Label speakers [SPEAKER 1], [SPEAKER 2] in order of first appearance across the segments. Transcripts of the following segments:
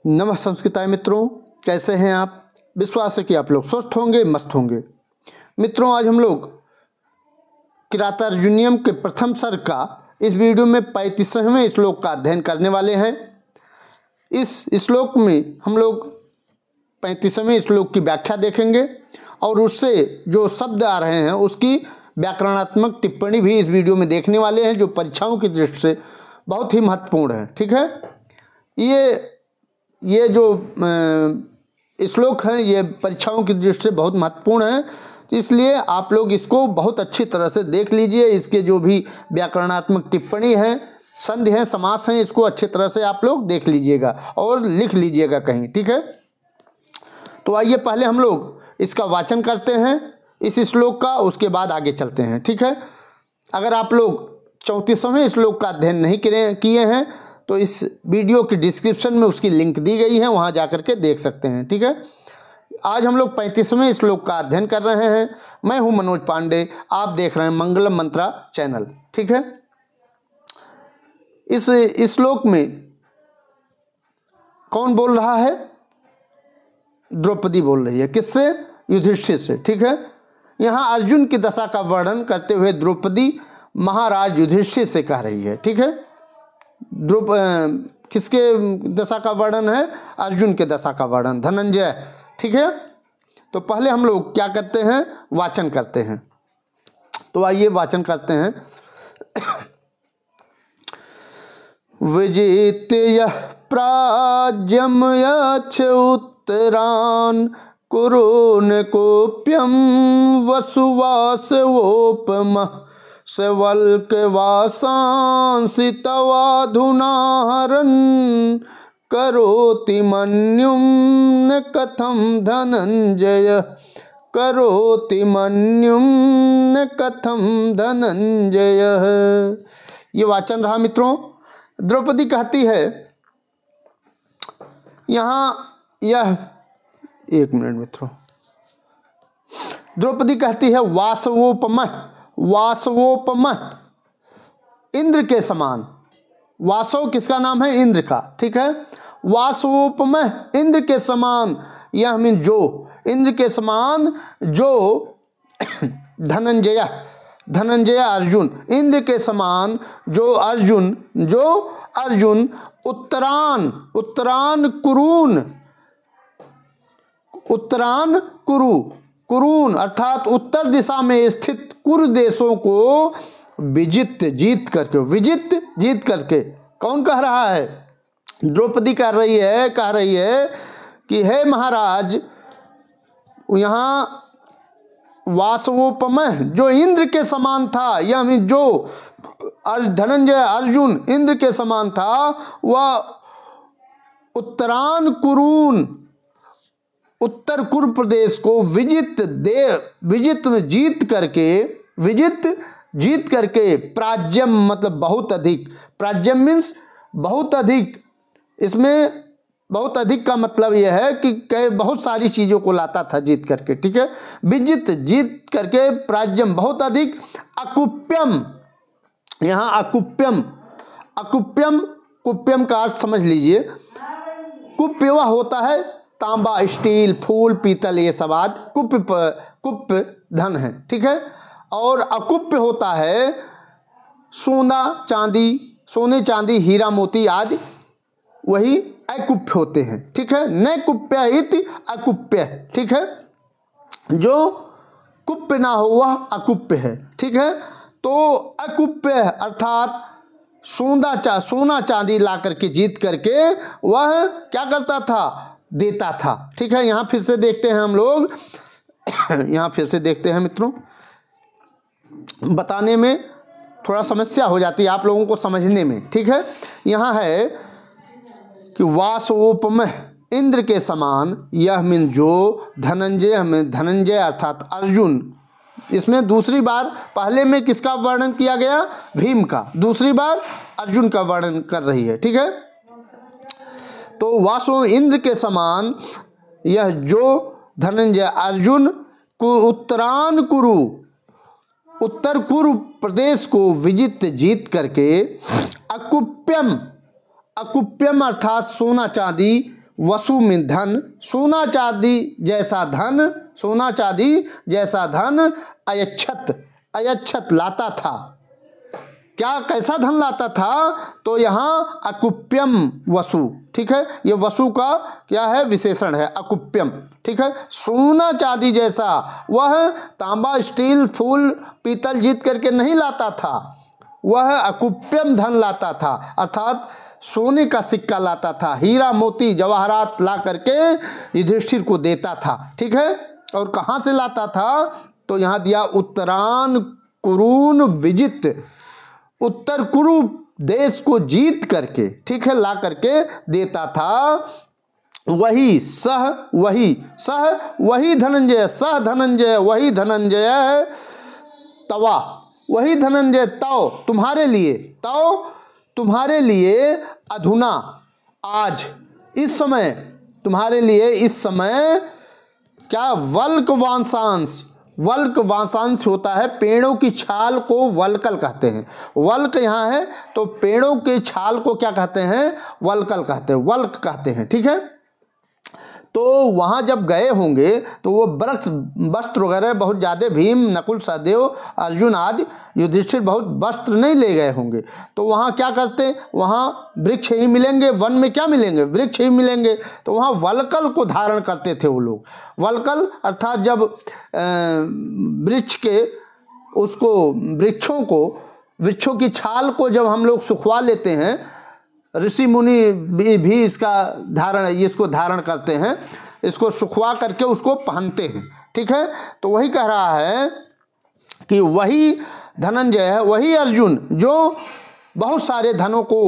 [SPEAKER 1] नमः संस्कृताय मित्रों, कैसे हैं आप। विश्वास है कि आप लोग स्वस्थ होंगे, मस्त होंगे। मित्रों, आज हम लोग किरातार्जुनीयम के प्रथम सर्ग का इस वीडियो में 35वें श्लोक का अध्ययन करने वाले हैं। इस श्लोक में हम लोग 35वें श्लोक की व्याख्या देखेंगे और उससे जो शब्द आ रहे हैं उसकी व्याकरणात्मक टिप्पणी भी इस वीडियो में देखने वाले हैं, जो परीक्षाओं की दृष्टि से बहुत ही महत्वपूर्ण है। ठीक है, ये जो श्लोक हैं ये परीक्षाओं की दृष्टि से बहुत महत्वपूर्ण है, तो इसलिए आप लोग इसको बहुत अच्छी तरह से देख लीजिए। इसके जो भी व्याकरणात्मक टिप्पणी है, संधि है, समास हैं, इसको अच्छी तरह से आप लोग देख लीजिएगा और लिख लीजिएगा कहीं। ठीक है, तो आइए पहले हम लोग इसका वाचन करते हैं इस श्लोक का, उसके बाद आगे चलते हैं। ठीक है, अगर आप लोग 34वें श्लोक का अध्ययन नहीं किए हैं तो इस वीडियो की डिस्क्रिप्शन में उसकी लिंक दी गई है, वहाँ जा कर के देख सकते हैं। ठीक है, आज हम लोग 35वें श्लोक का अध्ययन कर रहे हैं। मैं हूं मनोज पांडे, आप देख रहे हैं मंगलम मंत्रा चैनल। ठीक है, इस श्लोक में कौन बोल रहा है? द्रौपदी बोल रही है। किससे? युधिष्ठिर से। ठीक है, यहाँ अर्जुन की दशा का वर्णन करते हुए द्रौपदी महाराज युधिष्ठिर से कह रही है। ठीक है, किसके दशा का वर्णन है? अर्जुन के दशा का वर्णन, धनंजय। ठीक है, तो पहले हम लोग क्या करते हैं? वाचन करते हैं। तो आइए वाचन करते हैं। विजित्य प्राज्यम यच्छ उत्तरान् कुरुन कोप्यम वसुवासवोपमः सवल्कवासांसि तवाधुना हरन् करोति मन्युं न कथं धनंजय, करोति मन्युं न कथं धनंजय। ये वाचन रहा मित्रों। द्रौपदी कहती है यहाँ, यह एक मिनट मित्रों, द्रौपदी कहती है वासवोपमः, वासवोपमः, इंद्र के समान। वासव किसका नाम है? इंद्र का। ठीक है, वासवोपमः, इंद्र के समान। यह मीन जो, इंद्र के समान जो धनंजय, धनंजय अर्जुन, इंद्र के समान जो अर्जुन, उत्तरान, उत्तरान कुरून, उत्तरान कुरु, कुरून अर्थात उत्तर दिशा में स्थित कुरु देशों को विजित, जीत करके, विजित जीत करके। कौन कह रहा है? द्रौपदी कह रही है कि हे महाराज, यहाँ वासवोपमः जो इंद्र के समान था, यानी जो धनंजय अर्जुन इंद्र के समान था, वह उत्तरान कुरून, उत्तर कुरु प्रदेश को विजित में जीत करके, प्राज्यम मतलब बहुत अधिक, प्राज्यम मीन्स बहुत अधिक। इसमें बहुत अधिक का मतलब यह है कि बहुत सारी चीज़ों को लाता था जीत करके। ठीक है, विजित जीत करके, प्राज्यम बहुत अधिक, अकुप्यम, यहाँ अकुप्यम, अकुप्यम, कुप्यम का अर्थ समझ लीजिए। कुप्य वह होता है तांबा, स्टील, फूल, पीतल, ये सब आदि कुप्य धन है। ठीक है, और अकुप्य होता है सोना चांदी, सोने चांदी, हीरा मोती आदि, वही अकुप्य होते हैं। ठीक है, न कुप्य इति अकुप्य। ठीक है, जो कुप्य ना हो वह अकुप्य है। ठीक है, तो अकुप्य अर्थात सोना चांदी ला करके, जीत करके वह क्या करता था? देता था। ठीक है, यहाँ फिर से देखते हैं हम लोग, यहाँ फिर से देखते हैं मित्रों। बताने में थोड़ा समस्या हो जाती है आप लोगों को समझने में। ठीक है, यहाँ है कि वासवोपमः, इंद्र के समान, यह मीन जो धनंजय, हमें धनंजय अर्थात अर्जुन। इसमें दूसरी बार, पहले में किसका वर्णन किया गया? भीम का। दूसरी बार अर्जुन का वर्णन कर रही है। ठीक है, तो वासव इंद्र के समान यह जो धनंजय अर्जुन को उत्तरान कुरु, उत्तर कुरु प्रदेश को विजित जीत करके, अकुप्यम, अकुप्यम अर्थात सोना चांदी, वसु में धन, सोना चांदी जैसा धन, सोना चांदी जैसा धन अयच्छत, अयच्छत लाता था। क्या कैसा धन लाता था? तो यहाँ अकुप्यम वसु, ठीक है, ये वसु का क्या है विशेषण है, अकुप्यम, ठीक है। सोना चांदी जैसा, वह तांबा स्टील फूल पीतल जीत करके नहीं लाता था, वह अकुप्यम धन लाता था, अर्थात सोने का सिक्का लाता था, हीरा मोती जवाहरात ला करके युधिष्ठिर को देता था, ठीक है। और कहाँ से लाता था? तो यहाँ दिया उत्तरान कुरून विजित, उत्तर कुरु देश को जीत करके, ठीक है, ला करके देता था। वही सह, वही धनंजय, सह धनंजय, वही धनंजय तवा, वही धनंजय तव तुम्हारे लिए, तव तुम्हारे लिए अधुना आज, इस समय तुम्हारे लिए, इस समय क्या वल्क वांसांश, वल्क वांसांश होता है, पेड़ों की छाल को वल्कल कहते हैं। वल्क यहाँ है तो पेड़ों के छाल को क्या कहते हैं? वल्कल कहते हैं, वल्क कहते हैं, ठीक है। तो वहाँ जब गए होंगे तो वो वस्त्र वगैरह बहुत ज़्यादा, भीम नकुल सहदेव अर्जुन आदि युधिष्ठिर बहुत वस्त्र नहीं ले गए होंगे। तो वहाँ क्या करते? वहाँ वृक्ष ही मिलेंगे, वन में क्या मिलेंगे? वृक्ष ही मिलेंगे। तो वहाँ वल्कल को धारण करते थे वो लोग। वल्कल अर्थात जब वृक्ष के उसको वृक्षों की छाल को जब हम लोग सुखवा लेते हैं, ऋषि मुनि भी इसको धारण करते हैं, इसको सुखवा करके उसको पहनते हैं, ठीक है। तो वही कह रहा है कि वही धनंजय है, वही अर्जुन जो बहुत सारे धनों को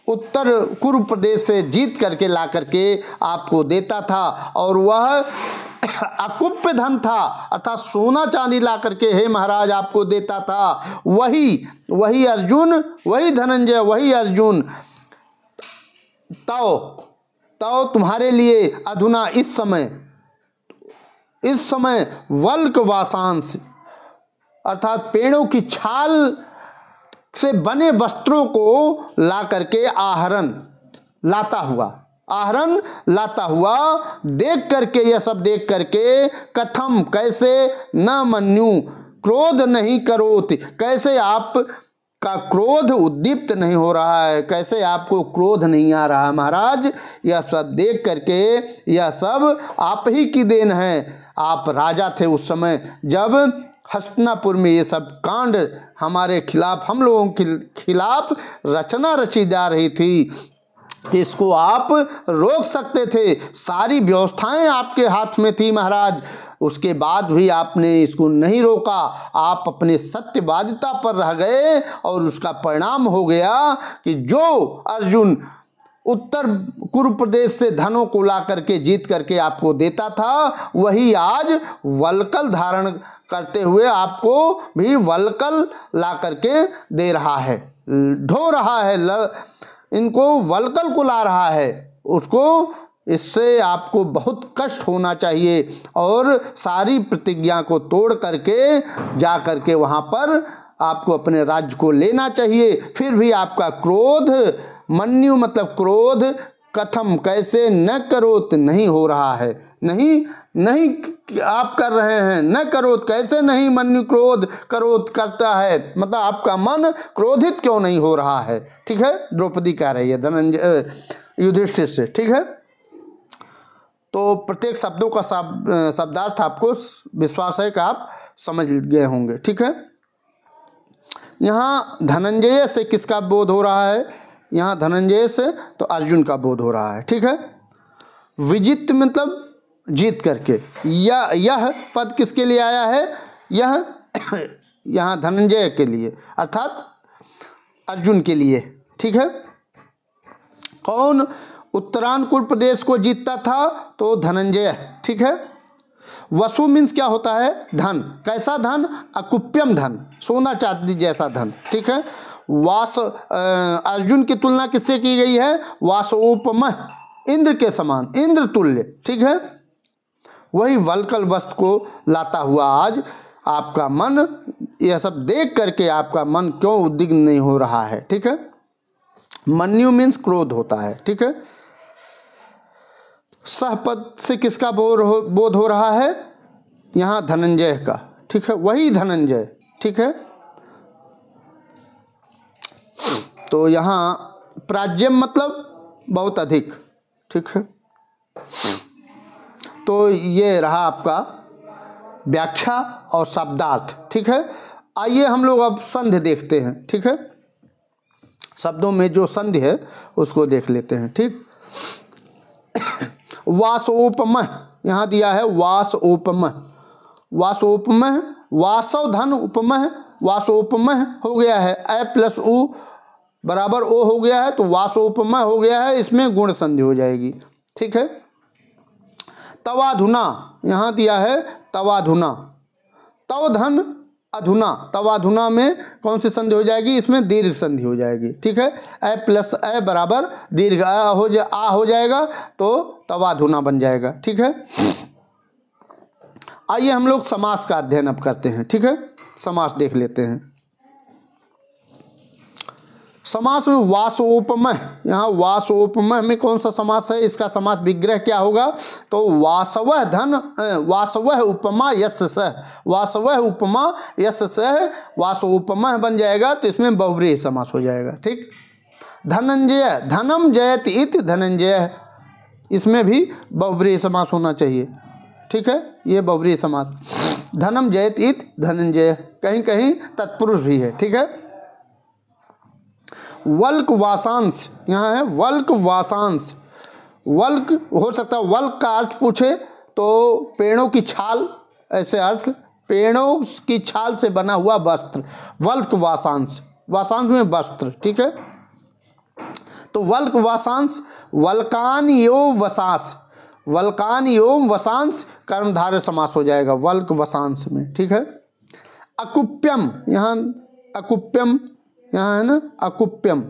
[SPEAKER 1] उत्तर कुरु प्रदेश से जीत करके ला करके आपको देता था, और वह अकुप्य धन था, अर्थात सोना चांदी ला करके हे महाराज आपको देता था। वही अर्जुन, वही धनंजय, वही अर्जुन तव तुम्हारे लिए अधुना इस समय वल्क वासांश, अर्थात पेड़ों की छाल से बने वस्त्रों को ला करके आहरण लाता हुआ देख करके, यह सब देख करके कथम कैसे न मन्यु क्रोध नहीं करोति, कैसे आप का क्रोध उद्दीप्त नहीं हो रहा है, कैसे आपको क्रोध नहीं आ रहा है महाराज। यह सब देख करके, यह सब आप ही की देन है। आप राजा थे उस समय जब हस्तिनापुर में ये सब कांड हमारे खिलाफ, हम लोगों के खिलाफ रचना रची जा रही थी, इसको आप रोक सकते थे, सारी व्यवस्थाएं आपके हाथ में थी महाराज। उसके बाद भी आपने इसको नहीं रोका, आप अपने सत्यवादिता पर रह गए, और उसका परिणाम हो गया कि जो अर्जुन उत्तर कुरु प्रदेश से धनों को ला करके जीत करके आपको देता था, वही आज वल्कल धारण करते हुए आपको भी वल्कल ला करके दे रहा है, ढो रहा है, इनको वल्कल को ला रहा है उसको। इससे आपको बहुत कष्ट होना चाहिए, और सारी प्रतिज्ञा को तोड़ करके जा करके वहाँ पर आपको अपने राज्य को लेना चाहिए। फिर भी आपका क्रोध, मन्यु मतलब क्रोध, कथम कैसे न करोत नहीं हो रहा है, नहीं आप कर रहे हैं, न करोत कैसे नहीं, मन्यु क्रोध करोत करता है, मतलब आपका मन क्रोधित क्यों नहीं हो रहा है, ठीक है। द्रौपदी कह रही है धनंजय युधिष्ठिर से, ठीक है। तो प्रत्येक शब्दों का शब्दार्थ आपको विश्वास है कि आप समझ गए होंगे, ठीक है। यहाँ धनंजय से किसका बोध हो रहा है? यहाँ धनंजय से तो अर्जुन का बोध हो रहा है, ठीक है। विजित मतलब जीत करके, यह पद किसके लिए आया है? यह यहाँ धनंजय के लिए, अर्थात अर्जुन के लिए, ठीक है। कौन उत्तरांकुर प्रदेश को जीतता था? तो धनंजय, ठीक है। वसु मीन्स क्या होता है? धन। कैसा धन? अकुप्यम धन, सोना चांदी जैसा धन, ठीक है। अर्जुन की तुलना किससे की गई है? वासोपमः, इंद्र के समान, इंद्र तुल्य, ठीक है। वही वल्कल वस्त्र को लाता हुआ आज आपका मन, यह सब देख करके आपका मन क्यों उद्विग्न नहीं हो रहा है, ठीक है। मन्यु मीन्स क्रोध होता है, ठीक है। सह पद से किसका बोध हो रहा है? यहाँ धनंजय का, ठीक है, वही धनंजय, ठीक है। तो यहाँ प्राज्यम मतलब बहुत अधिक, ठीक है। तो ये रहा आपका व्याख्या और शब्दार्थ, ठीक है। आइए हम लोग अब संधि देखते हैं, ठीक है। शब्दों में जो संधि है उसको देख लेते हैं, ठीक। वासोपमः यहाँ दिया है, वासोपमः, वासोपमः, वासव धन उपमः, वासोपमः हो गया है, ए प्लस उ बराबर ओ हो गया है, तो वासोपमः हो गया है, इसमें गुण संधि हो जाएगी, ठीक है। तवाधुना यहाँ दिया है, तवाधुना, तव धन अधुना, तवाधुना में कौन सी संधि हो जाएगी? इसमें दीर्घ संधि हो जाएगी, ठीक है। ए प्लस ए बराबर दीर्घ आ हो जाएगा, तो तवाधुना बन जाएगा, ठीक है। आइए हम लोग समास का अध्ययन अब करते हैं, ठीक है। समास देख लेते हैं। समास में वासोपमः, यहाँ वासोपमः में कौन सा समास है? इसका समास विग्रह क्या होगा? तो वासवः धन वासवः उपमा यस्य सः, वासवः उपमा यस्य सः वासोपमः बन जाएगा, तो इसमें बहुव्रीहि समास हो जाएगा, ठीक। धनंजय, धनम जयति इति धनंजय, इसमें भी बहुव्रीहि समास होना चाहिए, ठीक है। ये बहुव्रीहि समास, धनम जयति इति धनंजय, कहीं कहीं तत्पुरुष भी है, ठीक है। वल्क वासांश, यहाँ है वल्क वासांश, वल्क हो सकता है, वल्क का अर्थ पूछे तो पेड़ों की छाल, ऐसे अर्थ, पेड़ों की छाल से बना हुआ वस्त्र, वल्क वासांश, वासांश में वस्त्र, ठीक है। तो वल्क वासांश, वल्कान यो वसांस, वल्कान योम वसांस कर्मधारय समास हो जाएगा वल्क वसांस में, ठीक है। अकुप्यम, यहाँ अकुप्यम, यहाँ है ना अकुप्यम,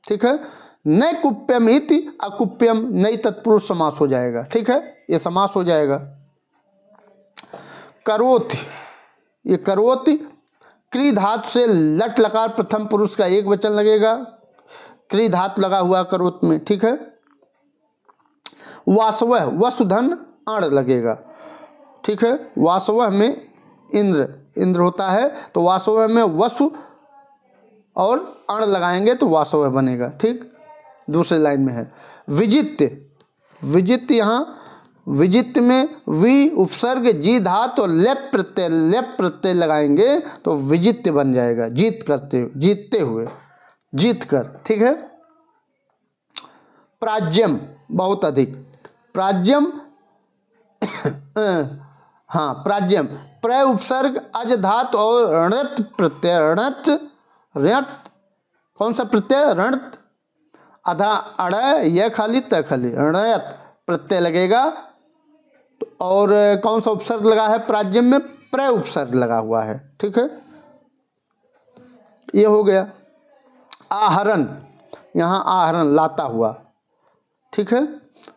[SPEAKER 1] ठीक है। नैकुप्यम इति अकुप्यम, नई तत्पुरुष समास हो जाएगा, ठीक है, ये समास हो जाएगा। करोति, ये करोति क्री धातु से लट लकार प्रथम पुरुष का एक वचन लगेगा, क्री धातु लगा हुआ करोत में, ठीक है। वासवः, वसुधन अण लगेगा, ठीक है। वासवः में इंद्र, इंद्र होता है, तो वासवः में वसु और अण लगाएंगे तो वासवः बनेगा, ठीक। दूसरी लाइन में है विजित्य, विजित्य, यहाँ विजित्य में वी उपसर्ग जी धातु और लेप प्रत्यय लगाएंगे तो विजित्य बन जाएगा, जीत करते, जीतते हुए, जीत कर, ठीक है। प्राज्यम बहुत अधिक, प्राज्यम हाँ प्राज्यम, प्र उपसर्ग अज धातु और णत प्रत्यय, णत ऋत, कौन सा प्रत्यय? ऋत, अधा अड़ यह खाली त खाली, णयत प्रत्यय लगेगा, और कौन सा उपसर्ग लगा है? प्राज्यम में प्र उपसर्ग लगा हुआ है, ठीक है। ये हो गया। आहरण, यहाँ आहरण लाता हुआ, ठीक है।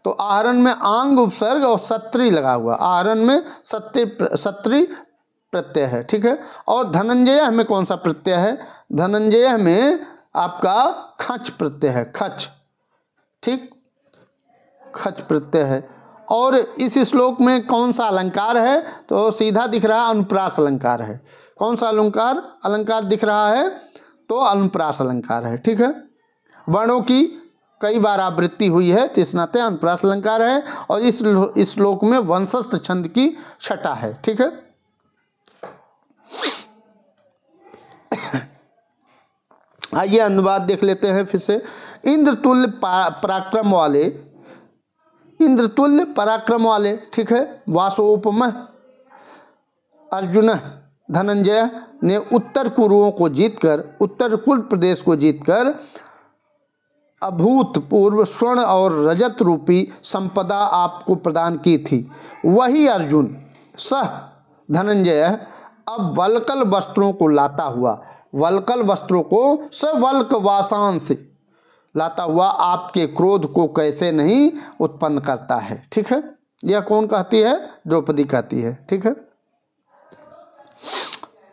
[SPEAKER 1] तो आहरण में आंग उपसर्ग और सत्री लगा हुआ, आहरण में सत्री प्रत्यय है, ठीक है। और धनंजय में कौन सा प्रत्यय है? धनंजय में आपका खच प्रत्यय है, खच, ठीक, खच प्रत्यय है। और इस श्लोक में कौन सा अलंकार है? तो सीधा दिख रहा है अनुप्रास अलंकार है। कौन सा अलंकार अलंकार दिख रहा है? तो अनुप्रास अलंकार है, ठीक है। वर्णों की कई बार आवृत्ति हुई है, तो इस नाते अनुप्रास अलंकार है। और इस श्लोक में वंशस्थ छंद की छटा है, ठीक है। आइए अनुवाद देख लेते हैं फिर से। इंद्रतुल्य पराक्रम वाले, इंद्रतुल्य पराक्रम वाले, ठीक है। वासोपमः अर्जुन धनंजय ने उत्तर कुरुओं को जीतकर, उत्तर कुरु प्रदेश को जीतकर अभूतपूर्व स्वर्ण और रजत रूपी संपदा आपको प्रदान की थी। वही अर्जुन सह धनंजय अब वल्कल वस्त्रों को लाता हुआ, वल्कल वस्त्रों को सवल्क वासांस लाता हुआ आपके क्रोध को कैसे नहीं उत्पन्न करता है, ठीक है। यह कौन कहती है? द्रौपदी कहती है, ठीक है।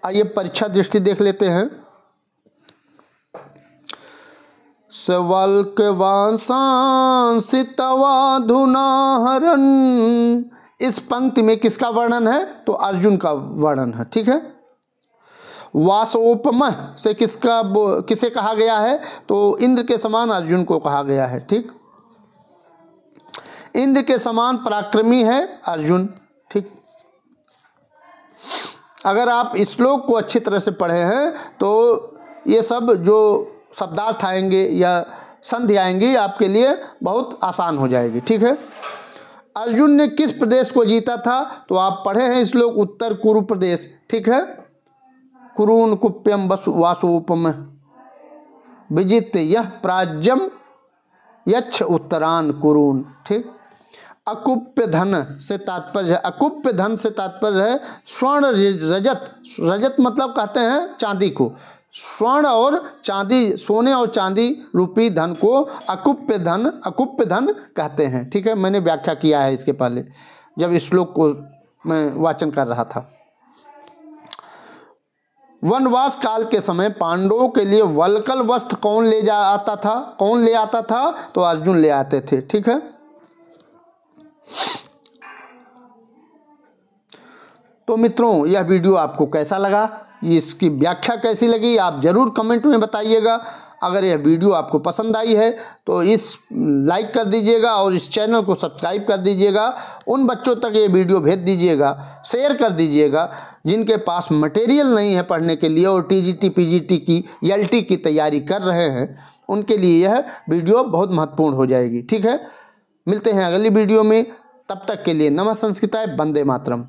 [SPEAKER 1] आइए परीक्षा दृष्टि देख लेते हैं। सवल्क वांसांसि तवाधुना हरन। इस पंक्ति में किसका वर्णन है? तो अर्जुन का वर्णन है, ठीक है। वासोपम से किसे कहा गया है? तो इंद्र के समान अर्जुन को कहा गया है, ठीक। इंद्र के समान पराक्रमी है अर्जुन, ठीक। अगर आप इस श्लोक को अच्छी तरह से पढ़े हैं तो ये सब जो शब्दार्थ आएंगे या संधि आएंगी आपके लिए बहुत आसान हो जाएगी, ठीक है। अर्जुन ने किस प्रदेश को जीता था? तो आप पढ़े हैं श्लोक उत्तर कुरु प्रदेश, ठीक है। कुरून कुप्यम वासोपम विजित यह प्राज्यम यच्छ उत्तरान कुरून, ठीक। अकुप्य धन से तात्पर्य है, अकुप्य धन से तात्पर्य है स्वर्ण रजत। रजत मतलब कहते हैं चांदी को। स्वर्ण और चांदी, सोने और चांदी रूपी धन को अकुप्य धन कहते हैं, ठीक है। मैंने व्याख्या किया है इसके पहले जब इस श्लोक को मैं वाचन कर रहा था। वनवास काल के समय पांडवों के लिए वल्कल वस्त्र कौन ले आता था? तो अर्जुन ले आते थे, ठीक है। तो मित्रों, यह वीडियो आपको कैसा लगा, इसकी व्याख्या कैसी लगी, आप ज़रूर कमेंट में बताइएगा। अगर यह वीडियो आपको पसंद आई है तो इस लाइक कर दीजिएगा और इस चैनल को सब्सक्राइब कर दीजिएगा। उन बच्चों तक ये वीडियो भेज दीजिएगा, शेयर कर दीजिएगा जिनके पास मटेरियल नहीं है पढ़ने के लिए और टीजीटी पीजीटी की एलटी की तैयारी कर रहे हैं, उनके लिए यह वीडियो बहुत महत्वपूर्ण हो जाएगी, ठीक है। मिलते हैं अगली वीडियो में, तब तक के लिए नमः संस्कृताय, वंदे मातरम।